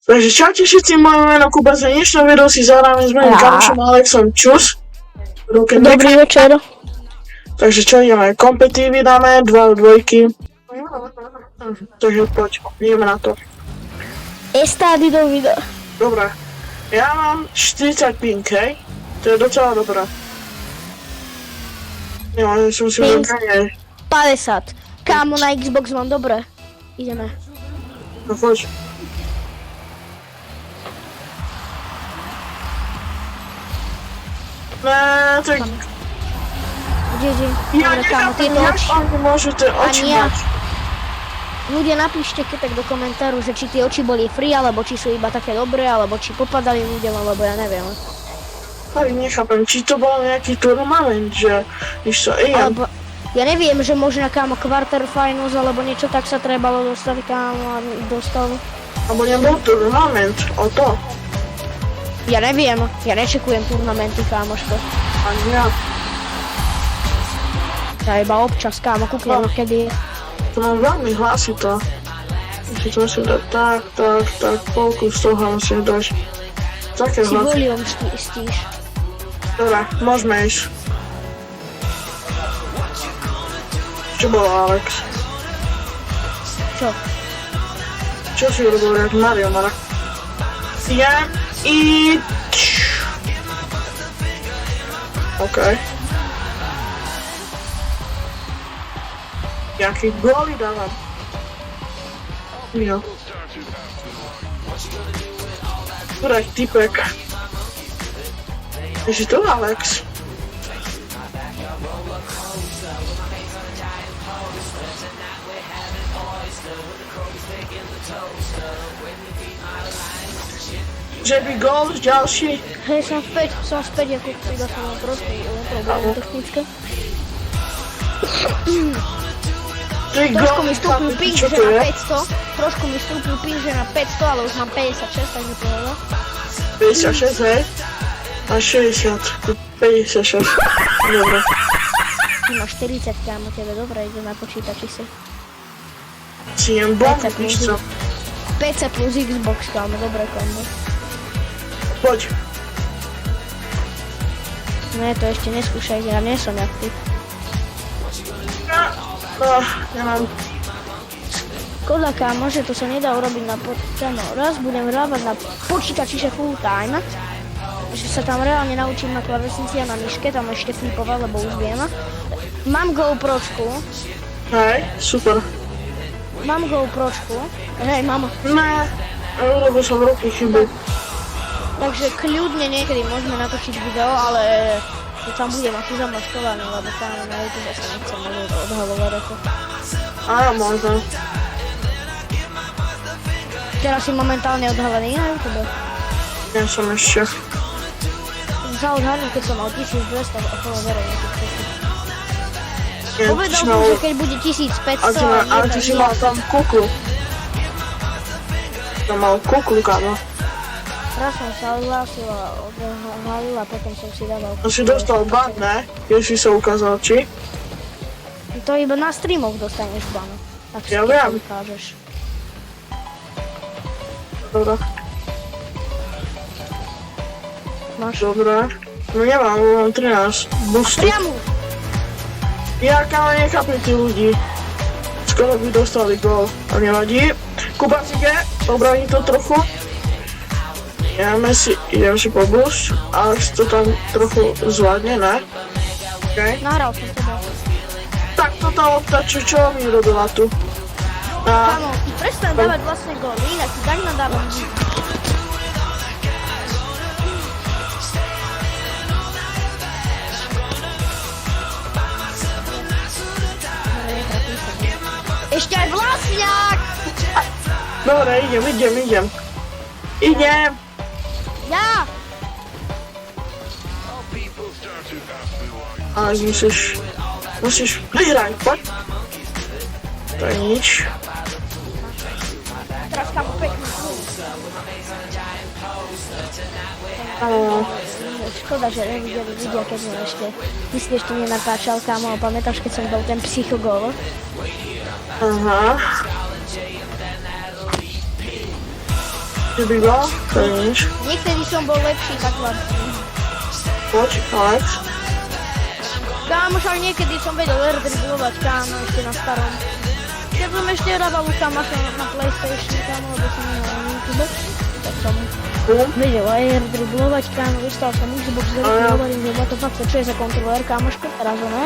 Takže čaute všetci, moje meno Kuba, za dnešnom videu si zahráme s mojím kamošom Alexom. Čus. Dobrý večer. Takže čo ideme, kompetívy dáme, 2 dvojky. Takže poď, ideme na to. Estády do videa. Dobre, ja mám 40 ping, hej? To je docela dobré. Ja som si Ping. uvedomil. 50. Kámo, na Xbox mám, dobre. Ideme. No poď. Tak... Kde? Ja Dobre, kámo, nechápem, tieto jak oči. oni môžu tie oči Ani ja. mať. Ľudia, napíšte keď tak do komentáru, že či tie oči boli free, alebo či sú iba také dobré, alebo či popadali ľuďom, alebo ja neviem. Tak nechápem, či to bol nejaký turnament, že víš čo, Alebo, ja neviem, že možno kámo quarterfinals, alebo niečo tak sa trebalo dostať, kámo, a dostal. alebo nebol turnament, o to. Ja neviem, ja nečekujem turnamenty, kámoško. Ani ja. Ja iba občas, kámo, kúknem, No. kedy je. To mám veľmi hlasito. Musím to musím dať tak, polku z toho musím dať. Také Si hlasy. volium stíš. Dobre, môžeme ísť. Čo bolo, Alex? Čo? Čo si urobil, jak Mario Mara? Idem i... OK. Jaký góly dávam? Jo. Ktorý typek? Je si to Alex? Že by gól ďalší? Hej, som späť, ako iba som mal trošku problémy technické. Trošku mi stúpil ping, že na 500, trošku mi stúpil ping, že na 500, ale už mám 56, takže povedal. 56, hej? A 60, 56. Dobre. Ty máš 40, kámo, tebe dobre, ide na počítači si. Si jem bomb, víš čo? PC plus Xbox, kámo, dobre kombo. Poď. Ne, to ešte neskúšaj, ja nie som jak ty. Ja mám... Škoda, kámo, že to sa nedá urobiť na kámo, raz budem hrávať na počítači, že full time. Že sa tam reálne naučím na klávesnici a na myške, tam ešte flipovať, lebo už viem. Mám GoPročku. Hej, super. Mám GoPročku. Hej, mám. Ne, urobil som roky chyby. Takže kľudne niekedy môžeme natočiť video, ale to tam budem asi zamaskovaný, lebo tam na YouTube sa nechcem odhalovať ako. Áno, možno. Teraz si momentálne odhalený na YouTube. Nie som ešte. Za odhalím, keď som mal 1200 followerov na TikToku. Nie, Povedal si som, mal... že keď bude 1500 Ale ty si mal tam kuklu. Tam mal kuklu, kámo. Raz som sa odhlásil a odhalil a potom som si dával. To si dostal ban, ne? Keď si sa ukázal, či? To iba na streamoch dostaneš ban. Tak si Ja to viem. ukážeš. Dobre. Máš? Dobre. No nemám, mám 13. Boosty. Priamu! Ja kámo nechápem tí ľudí. Skoro by dostali gól. A nevadí. Kuba si ide, obraní to trochu. Idem si po boost. Alex to tam trochu zvládne, ne? OK. Nahral som teba. Tak toto obtaču, čo mi robila tu? A Kámo, ty prestaň dávať vlastné góly, inak ti daň nadávam. Ešte aj vlastňák! dobre, idem. Idem! Ja! Ale musíš vyhrať, poď. To je nič. Teraz kámo pekný klub. Škoda, že nevideli ľudia, keď som ty si ešte nenatáčal, kámo, a pamätáš, keď som dal ten psychogól? Aha. Že by bol? To je nič. Niekedy som bol lepší, tak vlastne. Poď, Alex. Kámoš, ale niekedy som vedel airdriblovať, kámo, ešte na starom. Keď som ešte hrával už tam na PlayStation, kámo, lebo som nemal na YouTube, tak som vedel airdriblovať, kámo, dostal som Xbox, zrovna hovorím, že to fakt, čo je za kontroler, kámoško, teraz ne?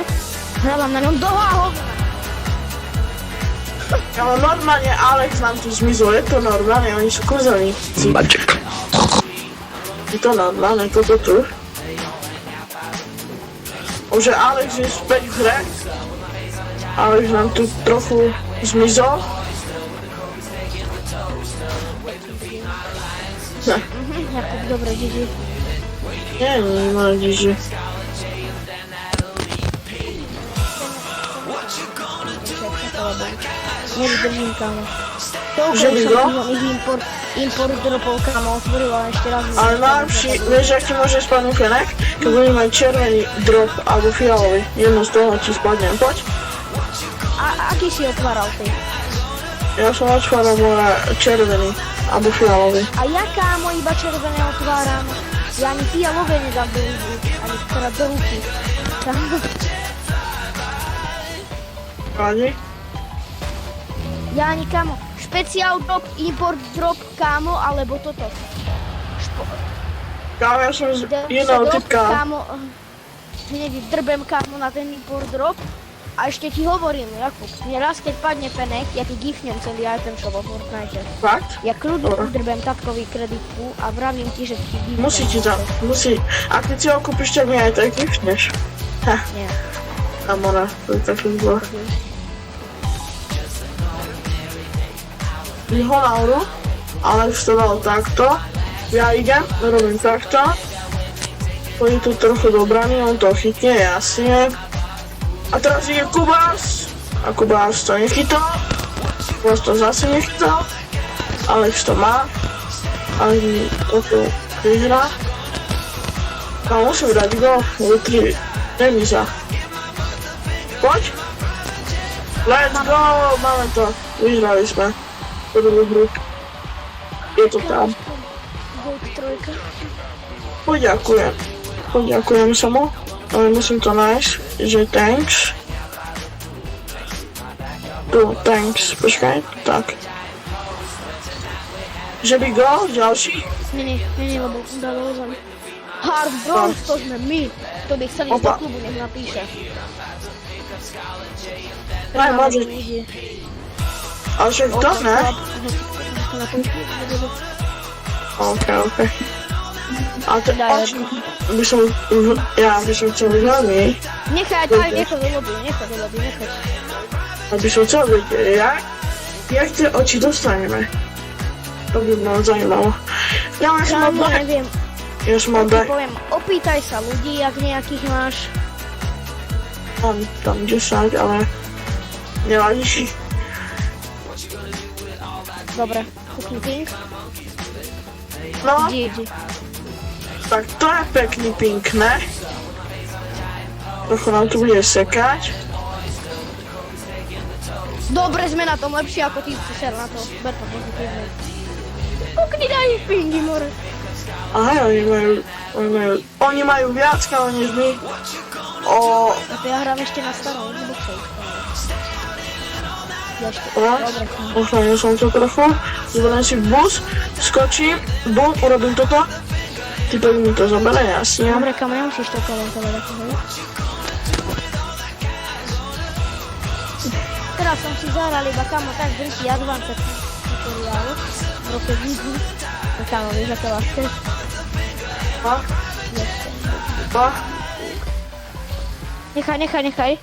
Hrávam na ňom doha hovna. Ale normálne Alex nám tu zmizol, je to normálne, oni sú kozelníci. Maček. Je to normálne, toto tu. Už Alex je späť v hre. Alex nám tu trochu zmizol. Jakub, dobre, GG. Nie, nemá GG. Nevydržím, kámo. Toľko Že by som bol? ich import dropov, kámo, otvoril a ešte raz. Ale najlepší, vieš, ak ti môže spadnúť Fenek? Keď budem mať červený drop alebo fialový. Jedno z toho ti spadne. Poď. A aký si otváral ty? Ja som otváral moje červený alebo fialový. A ja, kámo, iba červené otváram. Ja ani fialové nedám do ruky, ani teda do ruky. Kámo. Páni? Ja ani, kámo, špeciál drop, import drop, kámo, alebo toto. Kámo, ja som z jedného typka. Kámo, hneď drbem, kámo, na ten import drop. A ešte ti hovorím, Jakub, mne raz keď padne Fenek, ja ti gifnem celý item shop vo Fortnite. Fakt? Ja kľudne Dobre. udrbem tatkový kreditku a vravím ti, že ti gifnem. Musí ti tam, musí. A keď si ho kúpiš, tak mi aj tak giftneš. Ha, Nie. Amora, to je taký zlo. Ho nahoru, Alex to dal takto. Ja idem, robím takto. Chodí tu trochu do brany, on to chytne, jasne. A teraz ide Kubas. A Kubas to nechytal. Kubas to zase nechytal. Alex to má. Ale to vyhrá. A musím dať go. Je 3 remíza. Poď. Let's go, máme to. Vyhrali sme. Prvú hru. Je to tam. Gold trojka. Poďakujem. Poďakujem sa mu. Ale musím to nájsť, že thanks. Tu, thanks, počkaj, tak. Že by go, ďalší? Nie, lebo dalo zem. Hard Bros, to sme my. To by chceli ísť do Opa. klubu, nech napíše. Aj, môže. Ale však to, ne? OK. A to oči by som, ja by som chcel veľmi, Nechaj, daj, nechaj do lobby. aby som chcel vedieť, jak tie oči dostaneme. To by ma zaujímalo. Ja som mal Kámo, back. neviem. Ja som mal Ti back. poviem, opýtaj sa ľudí, ak nejakých máš. Mám tam 10, ale nevadí. Dobre, kúkni ping. No, GG. tak to je pekný pink, ne? Trochu nám tu bude sekať. Dobre, sme na tom lepšie ako ty ser na to. Ber to pozitívne. Kúkni, daj mi pingy, more. Aha, oni majú viac kámo než my. A to ja hrám ešte na starom Xboxe. Dobre. Ochránil som to trochu. Zoberiem si bus, skočím, bum, urobím toto. Typek mi to zoberie, jasne. Dobre, kam nemusíš to komentovať ako hej. Teraz som si zahral iba kamo tak briti Advanced tutoriálu. V roke Vizu. To kamo, vieš aké ľahké. Nechaj.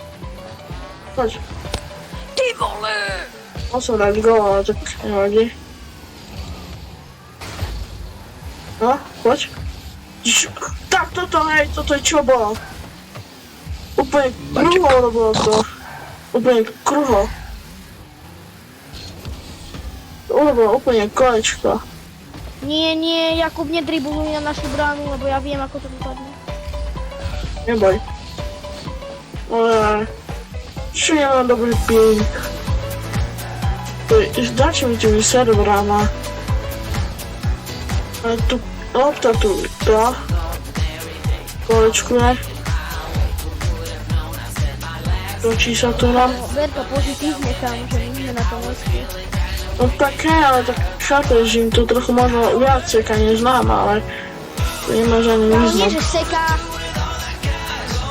Poď. Ty vole! Musím dať go, ale tak nevadí. No, poď. Tak toto, hej, toto je čo bolo? Úplne kruho robilo to. Úplne kruho. Urobilo úplne kolečko. Nie, Jakub, nedribuluj na našu bránu, lebo ja viem, ako to vypadne. Neboj. Ale... Čo nemám dobrý ping? Dačo mi tými serverama. A tu, lopta tu, to. Kolečkuje. Točí sa to nám. Ber to pozitívne tam, že my sme na tom lesku. No tak hej, ale tak chápeš, že im to trochu možno viac seka než nám, ale to nemáš ani No význam. nie, že seká.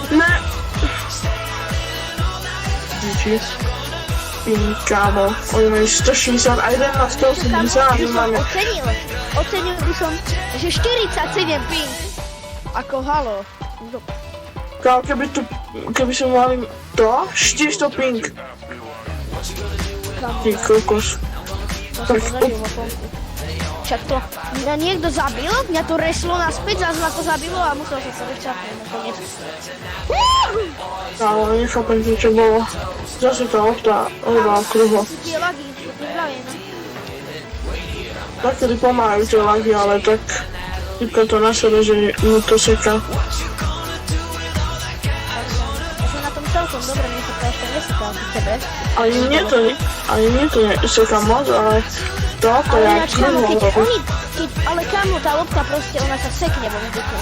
Ne. Díči. Kámo, oni majú 160 a jeden na 180 a my máme... Ocenil by som, že 47 ping. Ako halo. Kámo, keby sme mali to, 400 ping. Ty kokos. Tak, Však to mňa niekto zabil, mňa to reslo naspäť, zase ma to zabilo a musel som sa reštartovať nakoniec. kámo, nechápem ti, čo bolo. Zase tá lopta odbala kruho. Tie lagy, to je zdravie, no. Takedy pomáhajú tie lagy, ale tak typka to na sebe, že mu to seká. Ja som na tom celkom dobre, mne sa to ešte neseká ako tebe. Ani mne to neseká moc, ale to je Ale jak ináč, kámo, kruho. ale kámo, tá lopta proste, ona sa sekne vo vzduchu.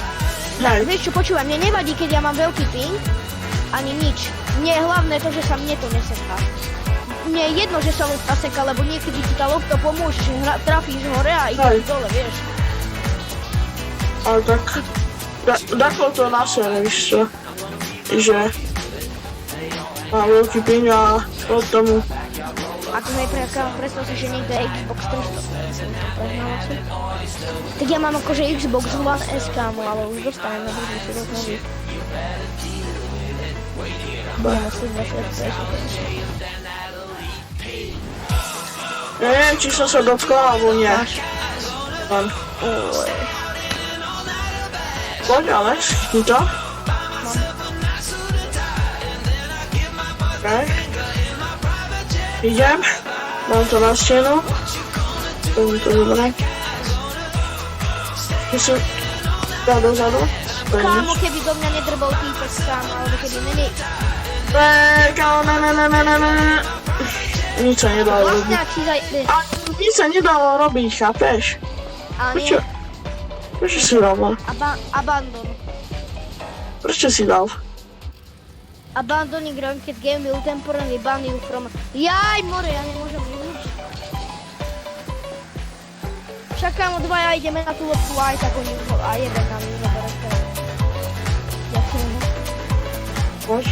Hej, Vieš čo, počúvaj, mne nevadí, keď ja mám veľký ping, ani nič. Mne je hlavné to, že sa mne to neseká. Mne je jedno, že sa lopta seká, lebo niekedy ti tá lopta pomôže, že trafíš hore a ideš dole, vieš. ale tak... Daklo to na sebe, víš čo? Že... Má veľký ping a lopta mu... Ako mi predstav si, že niekto je Xbox 300. Tak ja mám akože Xbox One S, kámo, ale už dostanem na druhý si rozhodný. Budem asi 20 FPS. Neviem, či som sa dotkol, alebo nie. Len. Oj. Poď, Alex, chytni to. OK. Idem. Mám to na stenu. To mi to dobre. Musím dať dozadu. To je nič. Kámo, keby do mňa nedrbol týpek, kámo, alebo keby menej... Kámo, ne. Nič sa nedalo robiť. Vlastne, ak si zajde... A nič sa nedalo robiť, chápeš? A Prečo? nie, Prečo si dal? abandon. Prečo si dal? Abandoning ranked game will temporarily ban you from... Jaj, more, ja nemôžem vyhnúť. Však kámo, dvaja ideme na tú loptu aj tak oni už a jeden nám ju zabere. Ďakujem. Poď.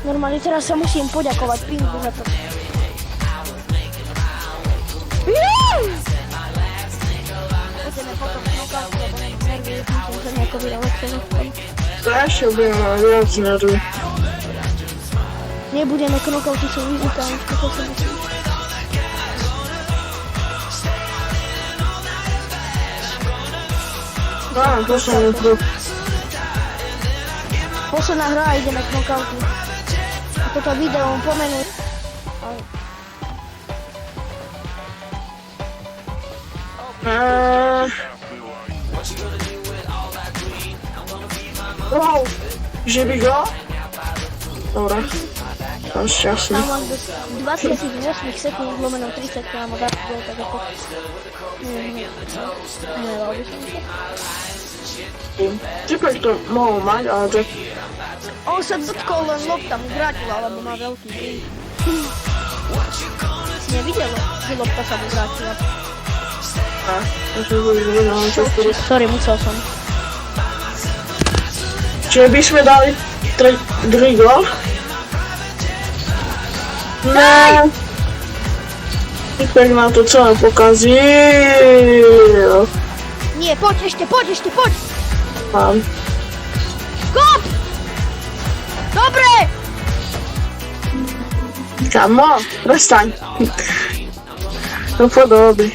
Normálne teraz sa musím poďakovať Pingu za to. Poďme potom knockout, lebo nervy, musím sa nejako vyrelexovať. To ešte budeme viac nervy. Nebudeme knockouty, sú vyzýkané, čo sa myslíš? To som neprv. Posledná hra a ideme knockouty. A toto video pomenúť. Wow, že by go? Dobre, som šťastný. Tam mám do 28 sekúnd lomenou 30 kámo dá to tak ako... Nevedal by som to. Typek to mohol mať, ale tak... On sa dotkol, len lopta mu vrátila, lebo má veľký ping. Si nevidel, že lopta sa mu vrátila. To som videl, ale to skôr... Sorry, musel som. Čiže by sme dali druhý gól? Ne! Typek nám to celé pokazil. Nie, poď ešte, poď! Mám. Kop! Dobre! Kamo, prestaň. No podoby.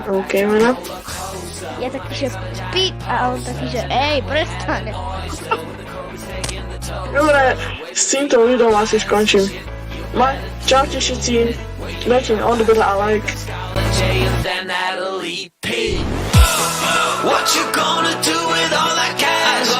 OK, mena. Ja taký, že pít, a on taký, že ej, prestaň. Dobre, s týmto videom asi skončím. Čaute všetci, dajte mi odber a like. What you gonna do with all that cash?